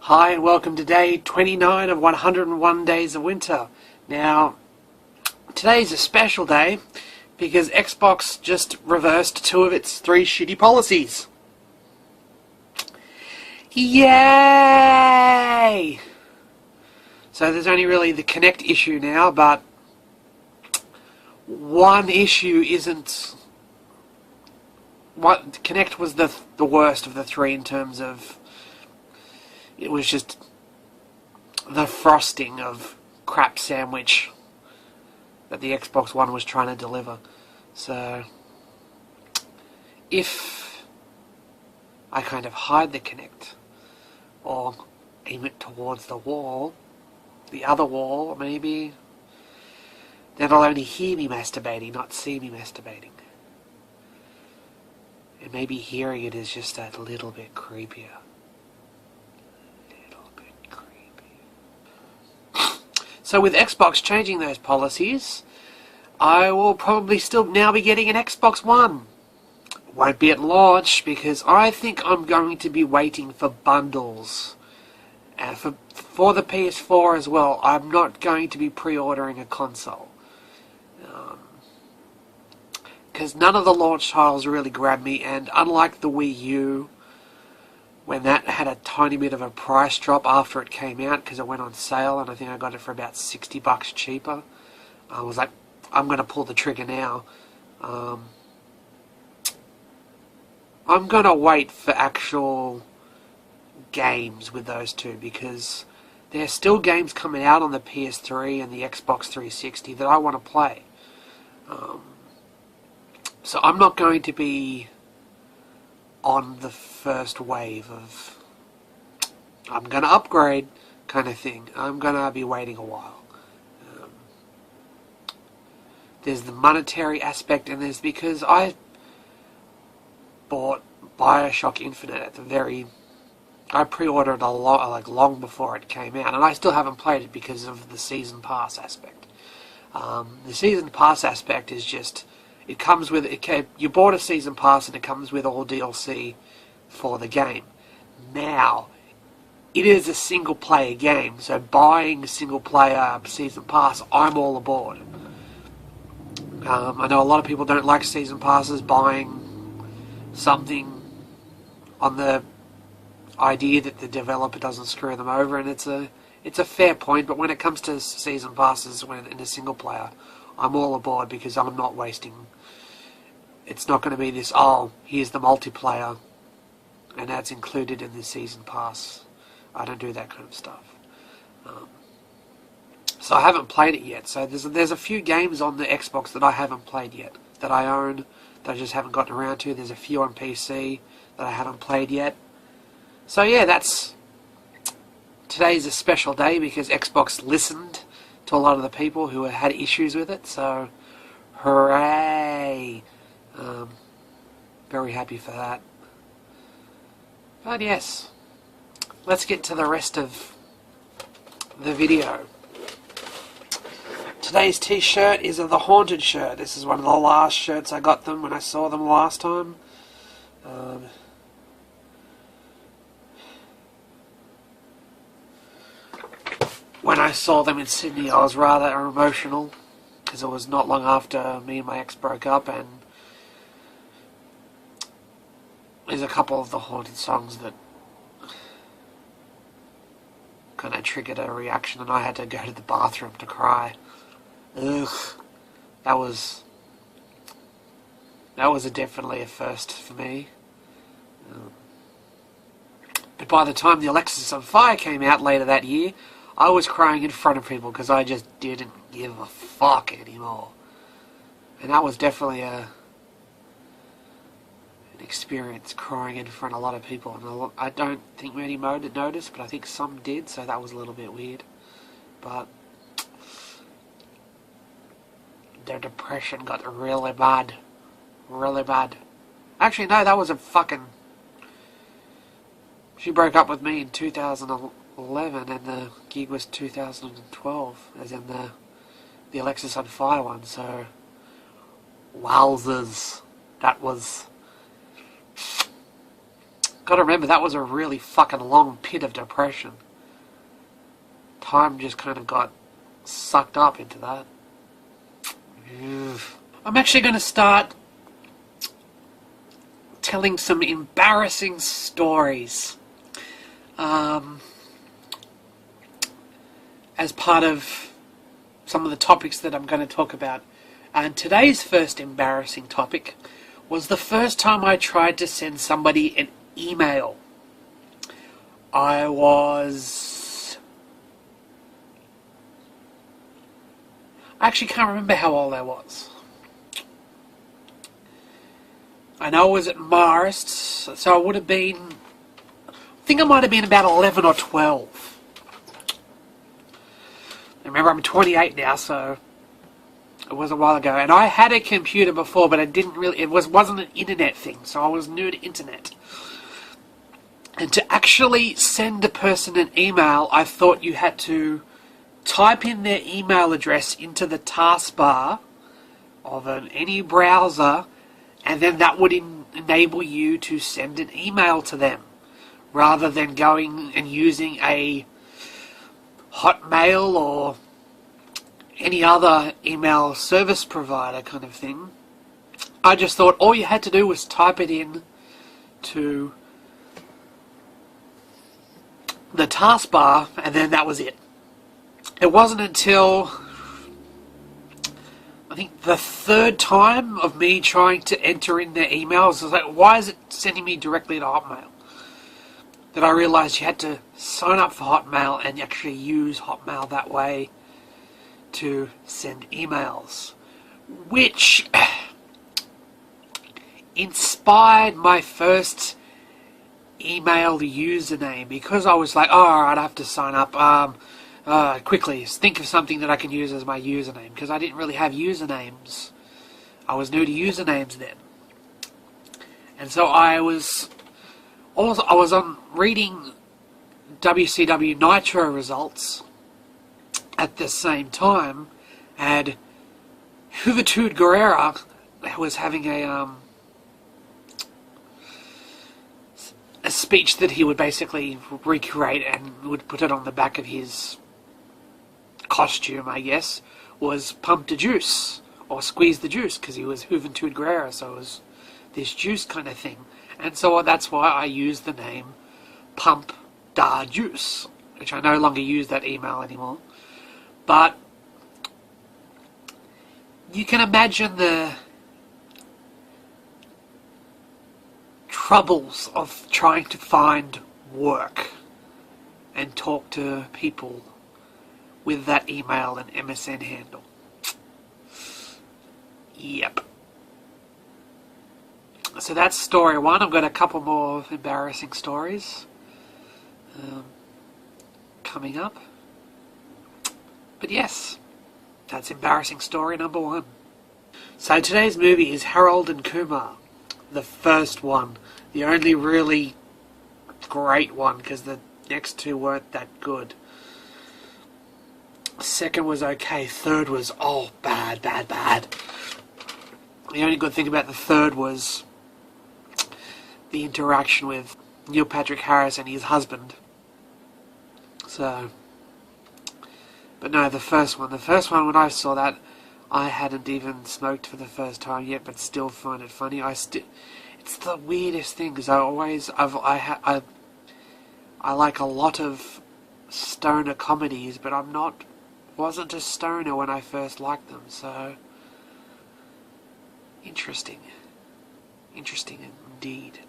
Hi and welcome to day 29 of 101 Days of Winter. Now, today's a special day because Xbox just reversed 2 of its 3 shitty policies. Yay! So there's only really the Kinect issue now, but one issue isn't... Kinect was the worst of the 3 in terms of... It was just the frosting of crap sandwich that the Xbox One was trying to deliver. So, if I kind of hide the Kinect, or aim it towards the wall, the other wall maybe, then I'll only hear me masturbating, not see me masturbating. And maybe hearing it is just a little bit creepier. So with Xbox changing those policies, I will probably still now be getting an Xbox One. Won't be at launch because I think I'm going to be waiting for bundles. And for the PS4 as well, I'm not going to be pre-ordering a console. Because none of the launch titles really grabbed me, and unlike the Wii U, when that had a tiny bit of a price drop after it came out because it went on sale, and I think I got it for about $60 cheaper. I was like, I'm going to pull the trigger now. I'm going to wait for actual games with those two because there's still games coming out on the PS3 and the Xbox 360 that I want to play. So I'm not going to be on the first wave of I'm going to upgrade kind of thing. I'm going to be waiting a while. There's the monetary aspect, and there's because I bought Bioshock Infinite at the very... I pre-ordered a lot, long before it came out, and I still haven't played it because of the Season Pass aspect. The Season Pass aspect is just... It comes with... you bought a Season Pass and it comes with all DLC for the game. Now, it is a single-player game, so buying a single-player Season Pass, I'm all aboard. I know a lot of people don't like Season Passes, buying something on the idea that the developer doesn't screw them over, and it's a fair point, but when it comes to Season Passes when in a single-player, I'm all aboard because I'm not wasting... It's not going to be this, oh, here's the multiplayer, and that's included in the Season Pass. I don't do that kind of stuff. So I haven't played it yet. So there's a few games on the Xbox that I haven't played yet, that I own, that I just haven't gotten around to. There's a few on PC that I haven't played yet. So yeah, today's a special day because Xbox listened to a lot of the people who had issues with it. So, hooray! Very happy for that. But yes, let's get to the rest of the video. Today's t-shirt is the Haunted shirt. This is one of the last shirts I got them when I saw them last time. When I saw them in Sydney, I was rather emotional because it was not long after me and my ex broke up, and there's a couple of the Haunted songs that kind of triggered a reaction, and I had to go to the bathroom to cry. Ugh, that was definitely a first for me. But by the time the Alexisonfire came out later that year, I was crying in front of people because I just didn't give a fuck anymore. And that was definitely an experience, crying in front of a lot of people. And I don't think many noticed, but I think some did, so that was a little bit weird. But their depression got really bad. Really bad. Actually, no, that was a fucking... She broke up with me in 2011, and the gig was 2012, as in the Alexisonfire one, so... Wowzers. That was... Gotta remember, that was a really fucking long pit of depression. Time just kind of got sucked up into that. I'm actually going to start telling some embarrassing stories as part of some of the topics that I'm going to talk about. And today's first embarrassing topic was the first time I tried to send somebody an email. I actually can't remember how old I was. I know I was at Marist, so I would have been, I think I might have been about 11 or 12. Remember, I'm 28 now, so it was a while ago. And I had a computer before, but it wasn't an internet thing, so I was new to internet. And to actually send a person an email, I thought you had to type in their email address into the taskbar of any browser, and then that would enable you to send an email to them, rather than going and using a Hotmail or any other email service provider kind of thing. I just thought all you had to do was type it in to the taskbar, and then that was it. It wasn't until I think the third time of me trying to enter in their emails, I was like, why is it sending me directly to Hotmail? That I realised you had to sign up for Hotmail and actually use Hotmail that way to send emails, which inspired my first email username, because I was like, oh, alright, I have to sign up. Quickly think of something that I can use as my username, because I didn't really have usernames. I was new to usernames then. And so I was on reading WCW Nitro results at the same time, and Juventud Guerrera was having a speech that he would basically recreate and would put it on the back of his costume, I guess, was Pump the Juice, or Squeeze the Juice, because he was Juventud Guerrera, so it was this juice kind of thing. And so that's why I used the name Pump da Juice, which I no longer use that email anymore. But you can imagine the troubles of trying to find work and talk to people with that email and MSN handle. Yep. So that's story one. I've got a couple more embarrassing stories coming up. But yes, that's embarrassing story number one. So today's movie is Harold and Kumar. The first one. The only really great one, because the next two weren't that good. Second was okay. Third was, bad. The only good thing about the third was the interaction with Neil Patrick Harris and his husband. So, but no, the first one when I saw that, I hadn't even smoked for the first time yet, but still find it funny. It's the weirdest thing, because I like a lot of stoner comedies, but wasn't a stoner when I first liked them, so interesting indeed.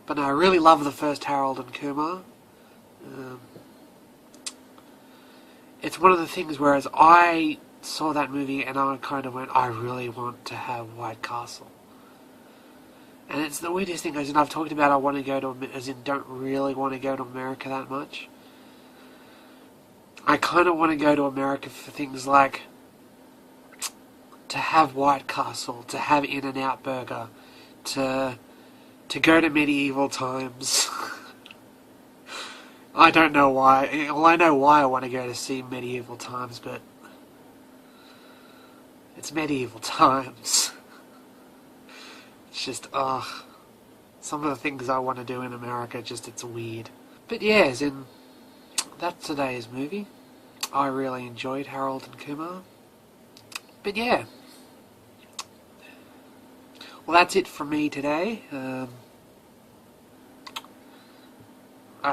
But no, I really love the first Harold and Kumar. It's one of the things, whereas I saw that movie and I kind of went, I really want to have White Castle. And it's the weirdest thing, as in I've talked about, I want to go to, as in don't really want to go to America that much. I kind of want to go to America for things like to have White Castle, to have In-N-Out Burger, to go to medieval times. I don't know why. Well, I know why I want to go to see medieval times, but it's medieval times. It's just, ugh. Some of the things I want to do in America, just, it's weird. But yeah, as in, that's today's movie. I really enjoyed Harold and Kumar. But yeah. Well, that's it from me today. I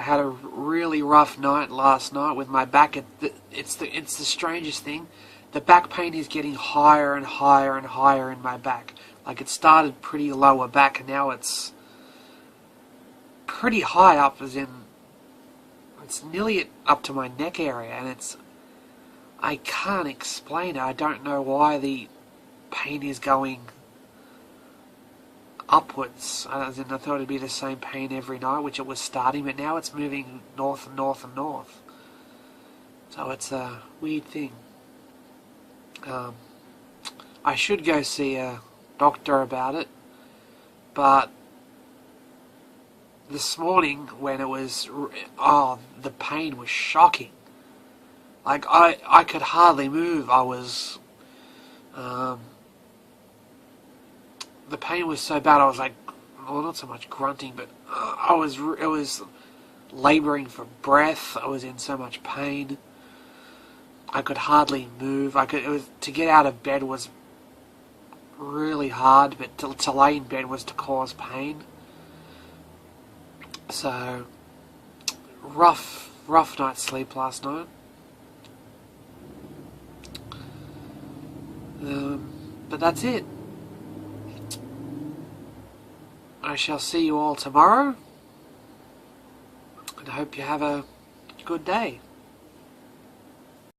had a really rough night last night with my back. It's the strangest thing. The back pain is getting higher and higher and higher in my back. Like, it started pretty lower back, and now it's pretty high up, as in it's nearly up to my neck area, and I can't explain it. I don't know why the pain is going upwards. As in, I thought it'd be the same pain every night, which it was starting, but now it's moving north and north and north. So it's a weird thing. I should go see a doctor about it, but this morning when it was, the pain was shocking. Like, I could hardly move. I was, the pain was so bad, I was like, well, not so much grunting, but it was labouring for breath. I was in so much pain. I could hardly move. To get out of bed was really hard, but to lay in bed was to cause pain. So, rough night's sleep last night. But that's it. I shall see you all tomorrow, and I hope you have a good day.